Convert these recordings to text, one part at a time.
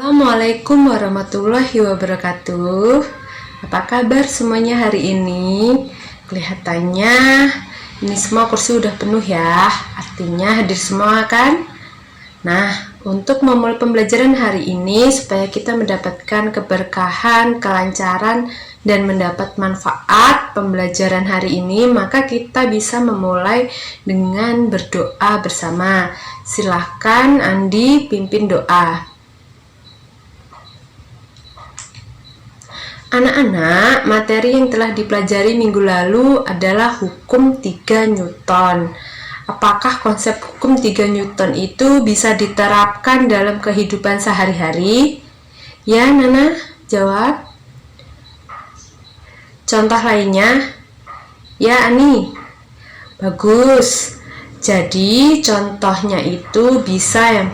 Assalamualaikum warahmatullahi wabarakatuh. Apa kabar semuanya hari ini? Kelihatannya ini semua kursi udah penuh ya. Artinya hadir semua kan? Nah, untuk memulai pembelajaran hari ini supaya kita mendapatkan keberkahan, kelancaran, dan mendapat manfaat pembelajaran hari ini, maka kita bisa memulai dengan berdoa bersama. Silahkan Andi pimpin doa. Anak-anak, materi yang telah dipelajari minggu lalu adalah hukum 3 Newton. Apakah konsep hukum 3 Newton itu bisa diterapkan dalam kehidupan sehari-hari? Ya, Nana, jawab. Contoh lainnya? Ya, Ani. Bagus. Jadi, contohnya itu bisa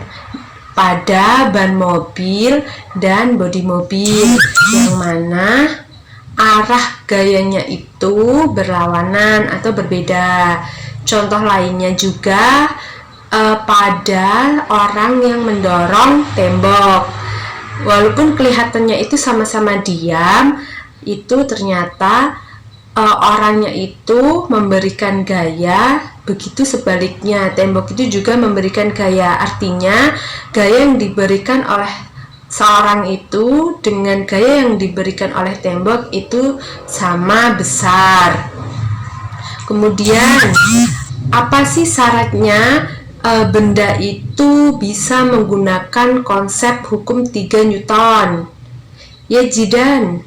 pada ban mobil dan bodi mobil, yang mana arah gayanya itu berlawanan atau berbeda. Contoh lainnya juga pada orang yang mendorong tembok. Walaupun kelihatannya itu sama-sama diam, itu ternyata orangnya itu memberikan gaya. Begitu sebaliknya, tembok itu juga memberikan gaya. Artinya, gaya yang diberikan oleh seorang itu dengan gaya yang diberikan oleh tembok itu sama besar. Kemudian, apa sih syaratnya benda itu bisa menggunakan konsep hukum 3 Newton? Ya, Jidan.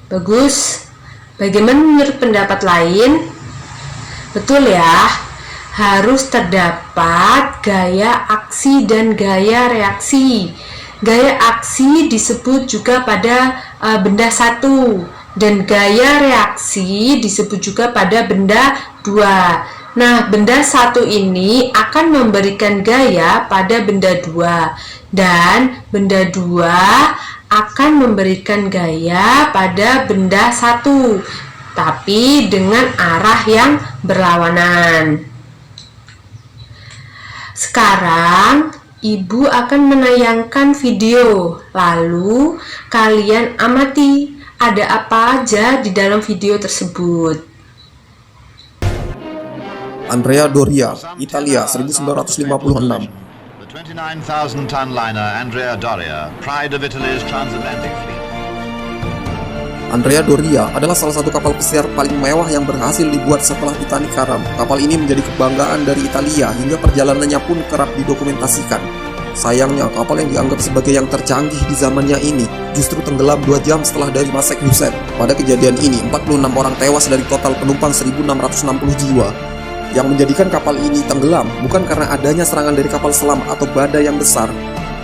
Bagus. Bagaimana menurut pendapat lain? Betul ya, harus terdapat gaya aksi dan gaya reaksi. Gaya aksi disebut juga pada benda 1, dan gaya reaksi disebut juga pada benda 2. Nah, benda 1 ini akan memberikan gaya pada benda 2, dan benda 2 akan memberikan gaya pada benda 1. Tapi dengan arah yang berlawanan. Sekarang, Ibu akan menayangkan video. Lalu, kalian amati ada apa aja di dalam video tersebut. Andrea Doria, Italia, 1956. The 29,000-ton liner Andrea Doria, pride of Italy's transatlantic fleet. Andrea Doria adalah salah satu kapal pesiar paling mewah yang berhasil dibuat setelah Titanic karam. Kapal ini menjadi kebanggaan dari Italia hingga perjalanannya pun kerap didokumentasikan. Sayangnya, kapal yang dianggap sebagai yang tercanggih di zamannya ini justru tenggelam 2 jam setelah dari Massachusetts. Pada kejadian ini, 46 orang tewas dari total penumpang 1.660 jiwa. Yang menjadikan kapal ini tenggelam bukan karena adanya serangan dari kapal selam atau badai yang besar.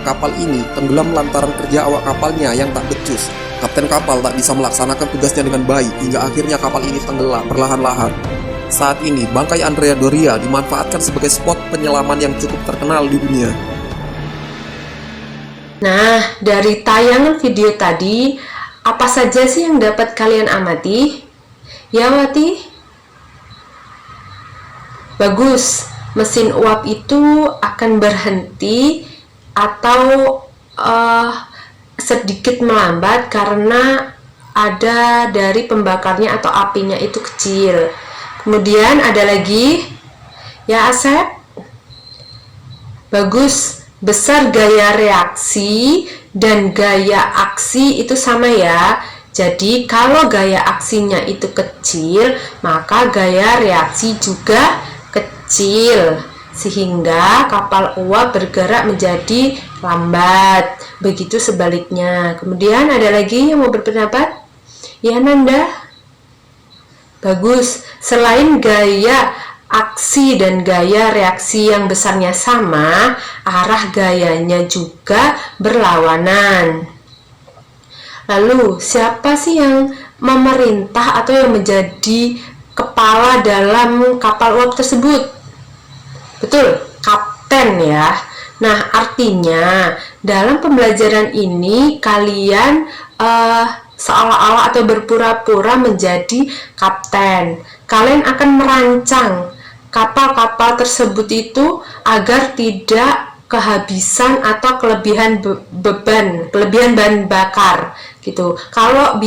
Kapal ini tenggelam lantaran kerja awak kapalnya yang tak becus. Kapten kapal tak bisa melaksanakan tugasnya dengan baik hingga akhirnya kapal ini tenggelam perlahan-lahan. Saat ini, bangkai Andrea Doria dimanfaatkan sebagai spot penyelaman yang cukup terkenal di dunia. Nah, dari tayangan video tadi, apa saja sih yang dapat kalian amati? Ya, Wati? Bagus, mesin uap itu akan berhenti atau sedikit melambat karena ada dari pembakarnya atau apinya itu kecil. Kemudian ada lagi, ya Asep? Bagus, besar gaya reaksi dan gaya aksi itu sama ya. Jadi kalau gaya aksinya itu kecil, maka gaya reaksi juga kecil, sehingga kapal uap bergerak menjadi lambat. Begitu sebaliknya. Kemudian ada lagi yang mau berpendapat? Ya, Nanda? Bagus. Selain gaya aksi dan gaya reaksi yang besarnya sama, arah gayanya juga berlawanan. Lalu, siapa sih yang memerintah atau yang menjadi kepala dalam kapal uap tersebut? Betul, kapten ya. Nah, artinya dalam pembelajaran ini kalian seolah-olah atau berpura-pura menjadi kapten. Kalian akan merancang kapal-kapal tersebut itu agar tidak kehabisan atau kelebihan kelebihan bahan bakar gitu. Kalau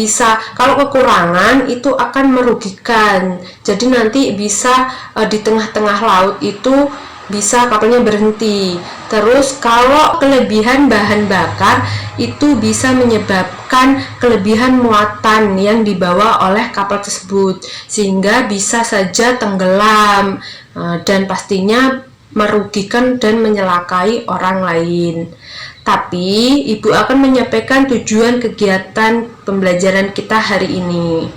kekurangan itu akan merugikan. Jadi nanti bisa di tengah-tengah laut itu bisa kapalnya berhenti. Terus kalau kelebihan bahan bakar itu bisa menyebabkan kelebihan muatan yang dibawa oleh kapal tersebut, sehingga bisa saja tenggelam dan pastinya merugikan dan menyelakai orang lain. Tapi Ibu akan menyampaikan tujuan kegiatan pembelajaran kita hari ini.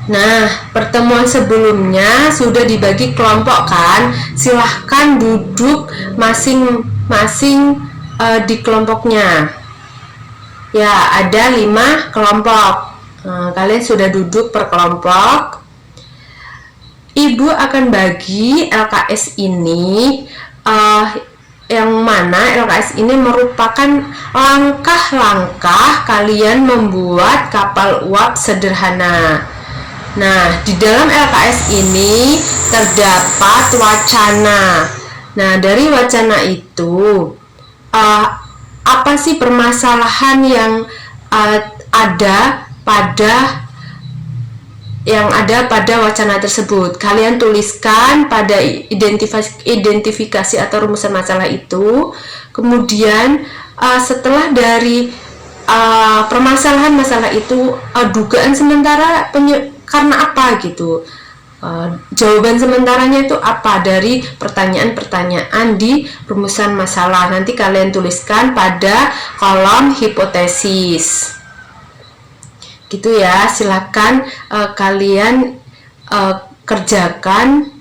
Nah, pertemuan sebelumnya sudah dibagi kelompok kan? Silahkan duduk masing-masing di kelompoknya. Ya, ada 5 kelompok. Kalian sudah duduk per kelompok. Ibu akan bagi LKS ini yang mana LKS ini merupakan langkah-langkah kalian membuat kapal uap sederhana. Nah, di dalam LKS ini terdapat wacana. Nah, dari wacana itu apa sih permasalahan yang ada pada wacana tersebut? Kalian tuliskan pada identifikasi atau rumusan masalah itu. Kemudian setelah dari permasalahan masalah itu, dugaan sementara karena apa gitu, jawaban sementaranya itu apa dari pertanyaan-pertanyaan di rumusan masalah. Nanti kalian tuliskan pada kolom hipotesis gitu ya. Silakan kalian kerjakan